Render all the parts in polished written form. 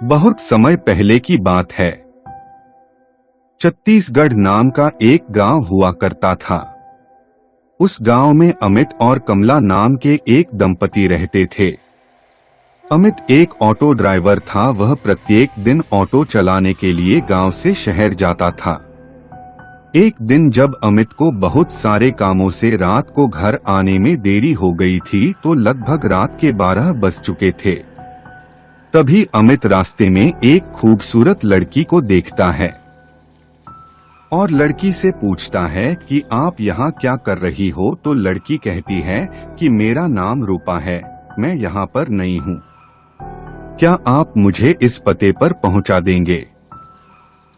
बहुत समय पहले की बात है। छत्तीसगढ़ नाम का एक गांव हुआ करता था। उस गांव में अमित और कमला नाम के एक दंपति रहते थे। अमित एक ऑटो ड्राइवर था। वह प्रत्येक दिन ऑटो चलाने के लिए गांव से शहर जाता था। एक दिन जब अमित को बहुत सारे कामों से रात को घर आने में देरी हो गई थी तो लगभग रात के 12 बज चुके थे। तभी अमित रास्ते में एक खूबसूरत लड़की को देखता है और लड़की से पूछता है कि आप यहाँ क्या कर रही हो। तो लड़की कहती है कि मेरा नाम रूपा है, मैं यहाँ पर नई हूँ, क्या आप मुझे इस पते पर पहुँचा देंगे।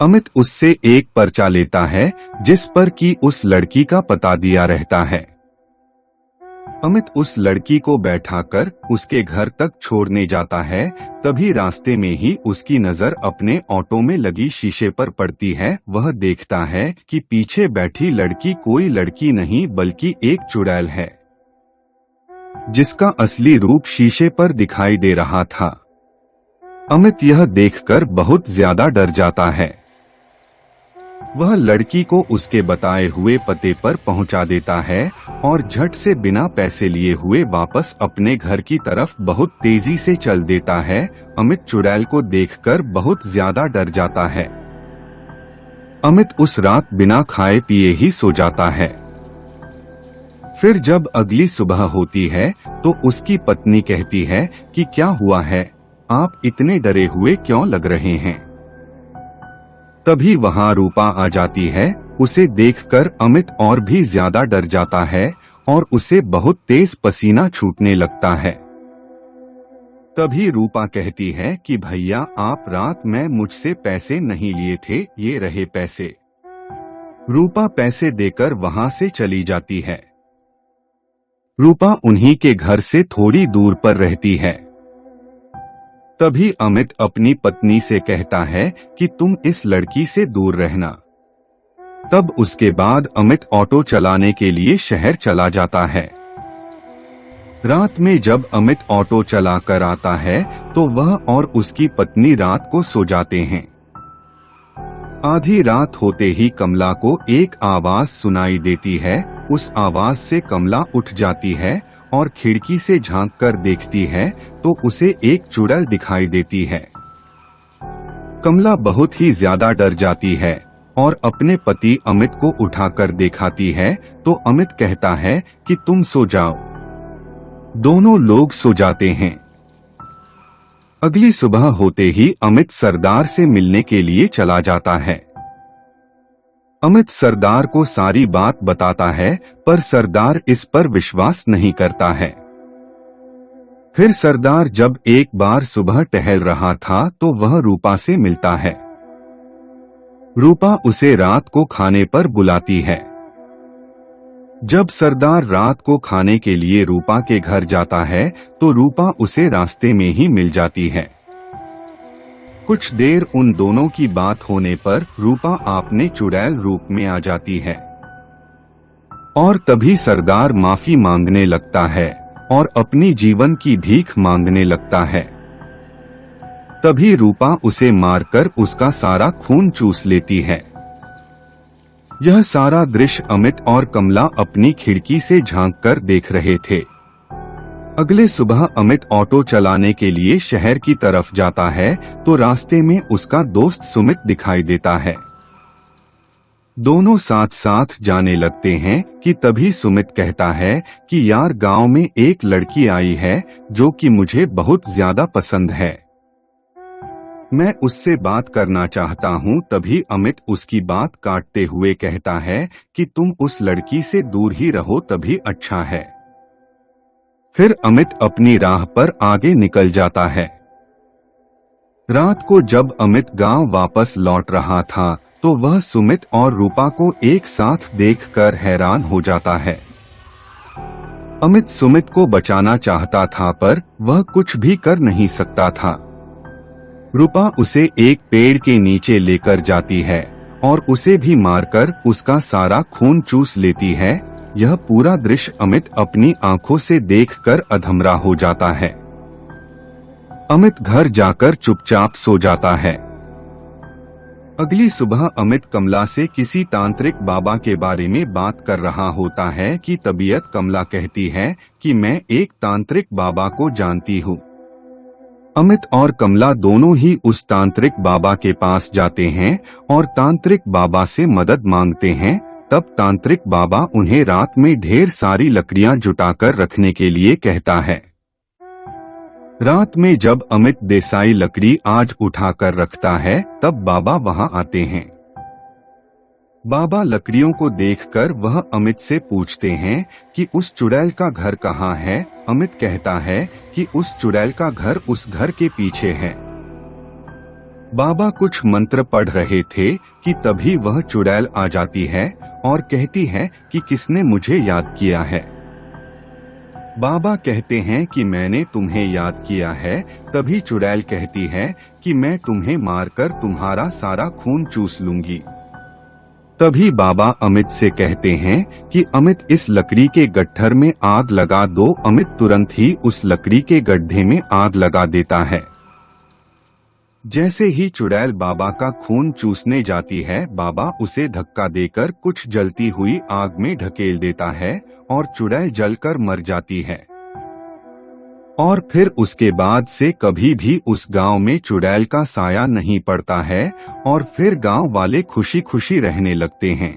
अमित उससे एक पर्चा लेता है जिस पर कि उस लड़की का पता दिया रहता है। अमित उस लड़की को बैठाकर उसके घर तक छोड़ने जाता है। तभी रास्ते में ही उसकी नजर अपने ऑटो में लगी शीशे पर पड़ती है। वह देखता है कि पीछे बैठी लड़की कोई लड़की नहीं बल्कि एक चुड़ैल है, जिसका असली रूप शीशे पर दिखाई दे रहा था। अमित यह देखकर बहुत ज्यादा डर जाता है। वह लड़की को उसके बताए हुए पते पर पहुंचा देता है और झट से बिना पैसे लिए हुए वापस अपने घर की तरफ बहुत तेजी से चल देता है। अमित चुड़ैल को देखकर बहुत ज्यादा डर जाता है। अमित उस रात बिना खाए पिए ही सो जाता है। फिर जब अगली सुबह होती है तो उसकी पत्नी कहती है कि क्या हुआ है, आप इतने डरे हुए क्यों लग रहे हैं। तभी वहां रूपा आ जाती है। उसे देखकर अमित और भी ज्यादा डर जाता है और उसे बहुत तेज पसीना छूटने लगता है। तभी रूपा कहती है कि भैया आप रात में मुझसे पैसे नहीं लिए थे, ये रहे पैसे। रूपा पैसे देकर वहां से चली जाती है। रूपा उन्हीं के घर से थोड़ी दूर पर रहती है। तभी अमित अपनी पत्नी से कहता है कि तुम इस लड़की से दूर रहना। तब उसके बाद अमित ऑटो चलाने के लिए शहर चला जाता है। रात में जब अमित ऑटो चला कर आता है तो वह और उसकी पत्नी रात को सो जाते हैं। आधी रात होते ही कमला को एक आवाज सुनाई देती है। उस आवाज से कमला उठ जाती है और खिड़की से झांक कर देखती है तो उसे एक चुड़ैल दिखाई देती है। कमला बहुत ही ज्यादा डर जाती है और अपने पति अमित को उठाकर दिखाती है तो अमित कहता है कि तुम सो जाओ। दोनों लोग सो जाते हैं। अगली सुबह होते ही अमित सरदार से मिलने के लिए चला जाता है। अमित सरदार को सारी बात बताता है पर सरदार इस पर विश्वास नहीं करता है। फिर सरदार जब एक बार सुबह टहल रहा था तो वह रूपा से मिलता है। रूपा उसे रात को खाने पर बुलाती है। जब सरदार रात को खाने के लिए रूपा के घर जाता है तो रूपा उसे रास्ते में ही मिल जाती है। कुछ देर उन दोनों की बात होने पर रूपा अपने चुड़ैल रूप में आ जाती है और तभी सरदार माफी मांगने लगता है और अपनी जीवन की भीख मांगने लगता है। तभी रूपा उसे मारकर उसका सारा खून चूस लेती है। यह सारा दृश्य अमित और कमला अपनी खिड़की से झांककर देख रहे थे। अगले सुबह अमित ऑटो चलाने के लिए शहर की तरफ जाता है तो रास्ते में उसका दोस्त सुमित दिखाई देता है। दोनों साथ साथ जाने लगते हैं कि तभी सुमित कहता है कि यार गांव में एक लड़की आई है जो कि मुझे बहुत ज्यादा पसंद है, मैं उससे बात करना चाहता हूँ। तभी अमित उसकी बात काटते हुए कहता है कि तुम उस लड़की से दूर ही रहो तभी अच्छा है। फिर अमित अपनी राह पर आगे निकल जाता है। रात को जब अमित गांव वापस लौट रहा था तो वह सुमित और रूपा को एक साथ देखकर हैरान हो जाता है। अमित सुमित को बचाना चाहता था पर वह कुछ भी कर नहीं सकता था। रूपा उसे एक पेड़ के नीचे लेकर जाती है और उसे भी मारकर उसका सारा खून चूस लेती है। यह पूरा दृश्य अमित अपनी आंखों से देखकर अधमरा हो जाता है। अमित घर जाकर चुपचाप सो जाता है। अगली सुबह अमित कमला से किसी तांत्रिक बाबा के बारे में बात कर रहा होता है कि तबीयत कमला कहती है कि मैं एक तांत्रिक बाबा को जानती हूँ। अमित और कमला दोनों ही उस तांत्रिक बाबा के पास जाते हैं और तांत्रिक बाबा से मदद मांगते हैं। तब तांत्रिक बाबा उन्हें रात में ढेर सारी लकड़ियां जुटाकर रखने के लिए कहता है। रात में जब अमित देसाई लकड़ी आज उठाकर रखता है तब बाबा वहां आते हैं। बाबा लकड़ियों को देखकर वह अमित से पूछते हैं कि उस चुड़ैल का घर कहाँ है। अमित कहता है कि उस चुड़ैल का घर उस घर के पीछे है। बाबा कुछ मंत्र पढ़ रहे थे कि तभी वह चुड़ैल आ जाती है और कहती है कि किसने मुझे याद किया है। बाबा कहते हैं कि मैंने तुम्हें याद किया है। तभी चुड़ैल कहती है कि मैं तुम्हें मारकर तुम्हारा सारा खून चूस लूंगी। तभी बाबा अमित से कहते हैं कि अमित इस लकड़ी के गट्ठर में आग लगा दो। अमित तुरंत ही उस लकड़ी के गड्ढे में आग लगा देता है। जैसे ही चुड़ैल बाबा का खून चूसने जाती है, बाबा उसे धक्का देकर कुछ जलती हुई आग में ढकेल देता है और चुड़ैल जलकर मर जाती है। और फिर उसके बाद से कभी भी उस गांव में चुड़ैल का साया नहीं पड़ता है और फिर गांव वाले खुशी खुशी रहने लगते हैं।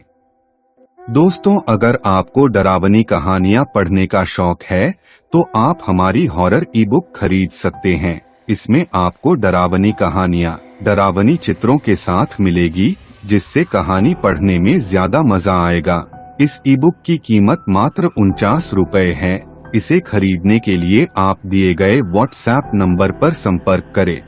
दोस्तों, अगर आपको डरावनी कहानियां पढ़ने का शौक है तो आप हमारी हॉरर ई बुक खरीद सकते हैं। इसमें आपको डरावनी कहानियां डरावनी चित्रों के साथ मिलेगी, जिससे कहानी पढ़ने में ज्यादा मजा आएगा। इस ई बुक की कीमत मात्र 49 रुपए है। इसे खरीदने के लिए आप दिए गए व्हाट्सएप नंबर पर संपर्क करें।